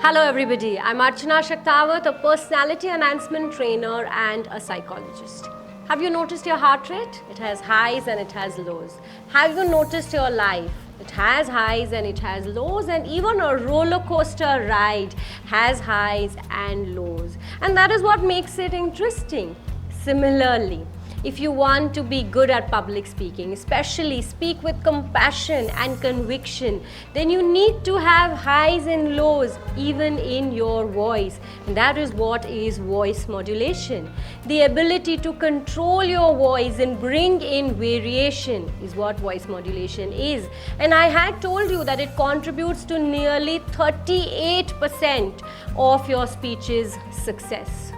Hello everybody, I'm Archana Shaktawat, a personality enhancement trainer and a psychologist. Have you noticed your heart rate? It has highs and it has lows. Have you noticed your life? It has highs and it has lows, and even a roller coaster ride has highs and lows. And that is what makes it interesting. Similarly, if you want to be good at public speaking, especially speak with compassion and conviction, then you need to have highs and lows even in your voice. And that is what is voice modulation. The ability to control your voice and bring in variation is what voice modulation is. And I had told you that it contributes to nearly 38% of your speech's success.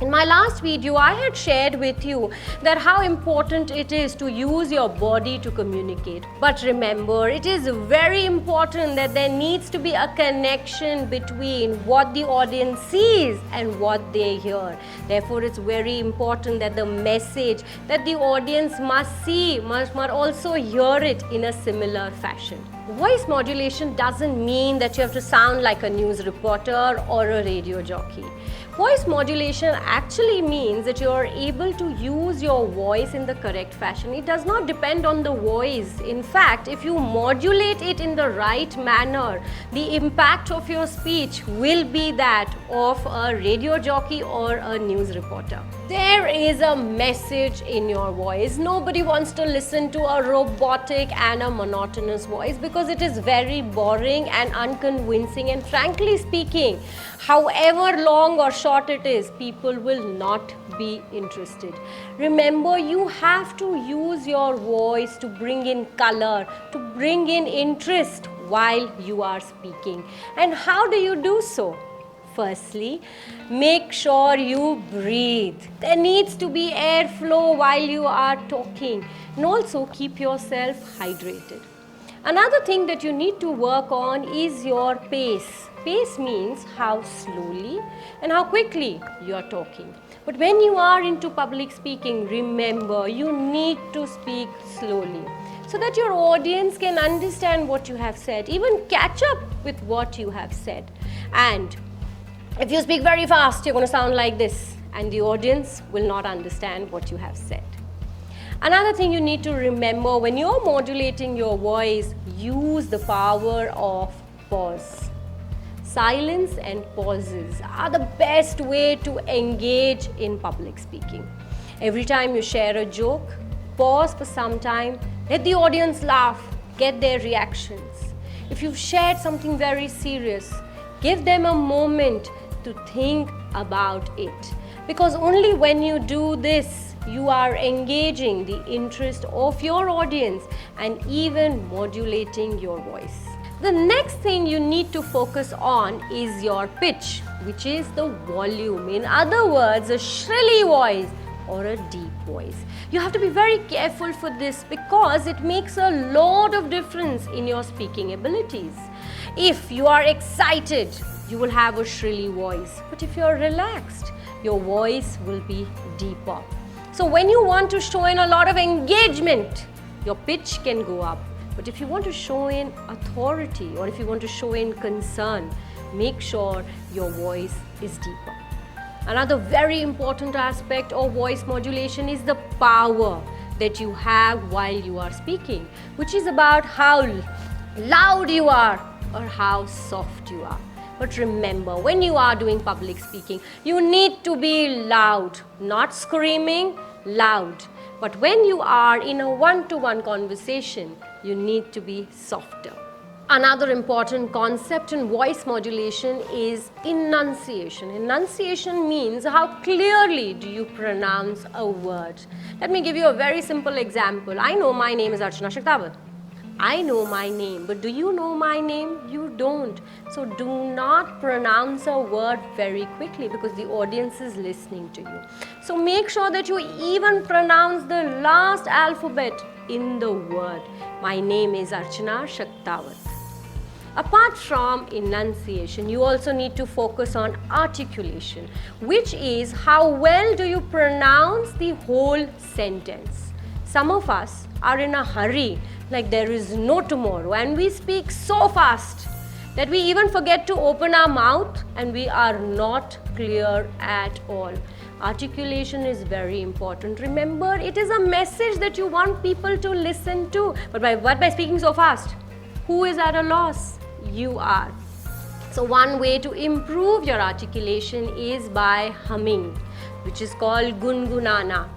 In my last video, I had shared with you that how important it is to use your body to communicate. But remember, it is very important that there needs to be a connection between what the audience sees and what they hear. Therefore, it's very important that the message that the audience must see must also hear it in a similar fashion. Voice modulation doesn't mean that you have to sound like a news reporter or a radio jockey. Voice modulation actually means that you are able to use your voice in the correct fashion. It does not depend on the voice. In fact, if you modulate it in the right manner, the impact of your speech will be that of a radio jockey or a news reporter. There is a message in your voice. Nobody wants to listen to a robotic and a monotonous voice because it is very boring and unconvincing, and frankly speaking, however long or short it is, people will not be interested. Remember, you have to use your voice to bring in color, to bring in interest while you are speaking. And how do you do so? Firstly, make sure you breathe. There needs to be airflow while you are talking, and also keep yourself hydrated. Another thing that you need to work on is your pace. Pace means how slowly and how quickly you are talking. But when you are into public speaking, remember, you need to speak slowly so that your audience can understand what you have said, even catch up with what you have said. And if you speak very fast, you're going to sound like this, and the audience will not understand what you have said. Another thing you need to remember when you're modulating your voice, use the power of pause. Silence and pauses are the best way to engage in public speaking. Every time you share a joke, pause for some time, let the audience laugh, get their reactions. If you've shared something very serious, give them a moment to think about it. Because only when you do this, you are engaging the interest of your audience and even modulating your voice. The next thing you need to focus on is your pitch, which is the volume. In other words, a shrilly voice or a deep voice. You have to be very careful for this because it makes a lot of difference in your speaking abilities. If you are excited, you will have a shrilly voice. But if you're relaxed, your voice will be deeper. So when you want to show in a lot of engagement, your pitch can go up. But if you want to show in authority or if you want to show in concern, make sure your voice is deeper. Another very important aspect of voice modulation is the power that you have while you are speaking, which is about how loud you are or how soft you are. But remember, when you are doing public speaking, you need to be loud, not screaming, loud. But when you are in a one-to-one conversation, you need to be softer. Another important concept in voice modulation is enunciation. Enunciation means how clearly do you pronounce a word. Let me give you a very simple example. I know my name is Archana Shaktawat. I know my name, but do you know my name? You don't. So do not pronounce a word very quickly because the audience is listening to you. So make sure that you even pronounce the last alphabet in the word. My name is Archana Shaktawat. Apart from enunciation, you also need to focus on articulation, which is how well do you pronounce the whole sentence. Some of us are in a hurry, like there is no tomorrow, and we speak so fast that we even forget to open our mouth and we are not clear at all. Articulation is very important. Remember, it is a message that you want people to listen to. But by speaking so fast? Who is at a loss? You are. So one way to improve your articulation is by humming, which is called gungunana.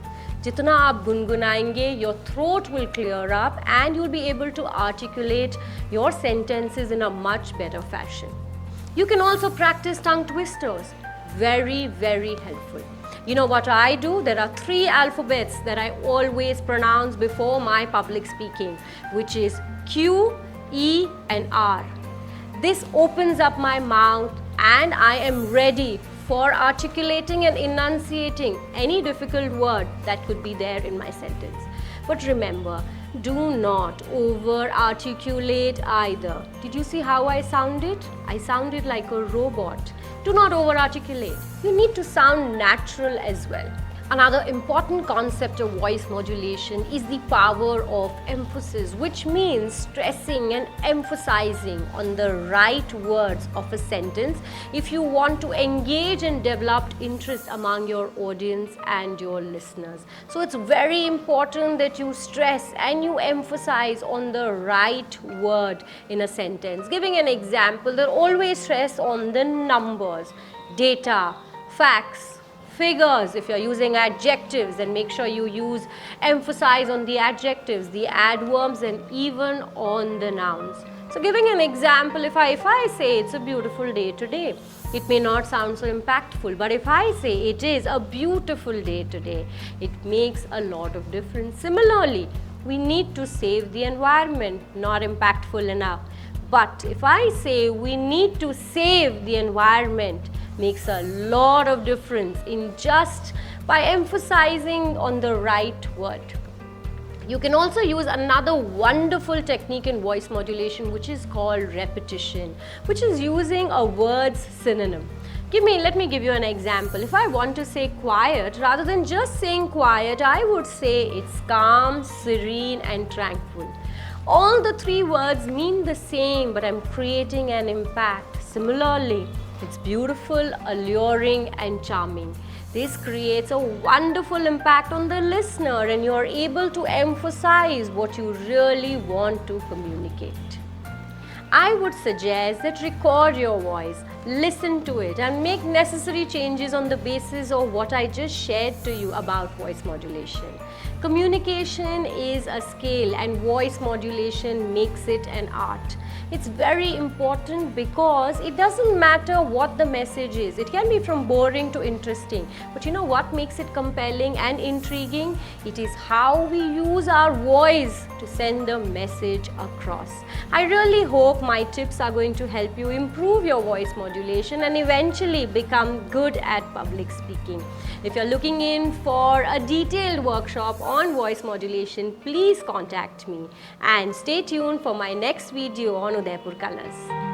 Jitna aap gungunaenge, your throat will clear up and you'll be able to articulate your sentences in a much better fashion. You can also practice tongue twisters. Very, very helpful. You know what I do? There are 3 alphabets that I always pronounce before my public speaking, which is Q, E and R. This opens up my mouth and I am ready for articulating and enunciating any difficult word that could be there in my sentence. But remember, do not over-articulate either. Did you see how I sounded? I sounded like a robot. Do not over-articulate. You need to sound natural as well. Another important concept of voice modulation is the power of emphasis, which means stressing and emphasizing on the right words of a sentence if you want to engage and develop interest among your audience and your listeners. So it's very important that you stress and you emphasize on the right word in a sentence. Giving an example, they'll always stress on the numbers, data, facts, figures. If you're using adjectives, then make sure you emphasize on the adjectives, the adverbs and even on the nouns. So giving an example, if I say it's a beautiful day today, it may not sound so impactful, but if I say it is a beautiful day today, it makes a lot of difference. Similarly, we need to save the environment, not impactful enough. But if I say we need to save the environment, makes a lot of difference in just by emphasizing on the right word. You can also use another wonderful technique in voice modulation, which is called repetition, which is using a word's synonym. Let me give you an example. If I want to say quiet, rather than just saying quiet, I would say it's calm, serene and tranquil. All the 3 words mean the same, but I'm creating an impact. Similarly, it's beautiful, alluring and charming. This creates a wonderful impact on the listener and you're able to emphasize what you really want to communicate. I would suggest that record your voice, listen to it and make necessary changes on the basis of what I just shared to you about voice modulation. Communication is a skill and voice modulation makes it an art. It's very important because it doesn't matter what the message is. It can be from boring to interesting. But you know what makes it compelling and intriguing? It is how we use our voice to send the message across. I really hope my tips are going to help you improve your voice modulation and eventually become good at public speaking. If you're looking in for a detailed workshop on voice modulation, please contact me and stay tuned for my next video on UdaipurColors.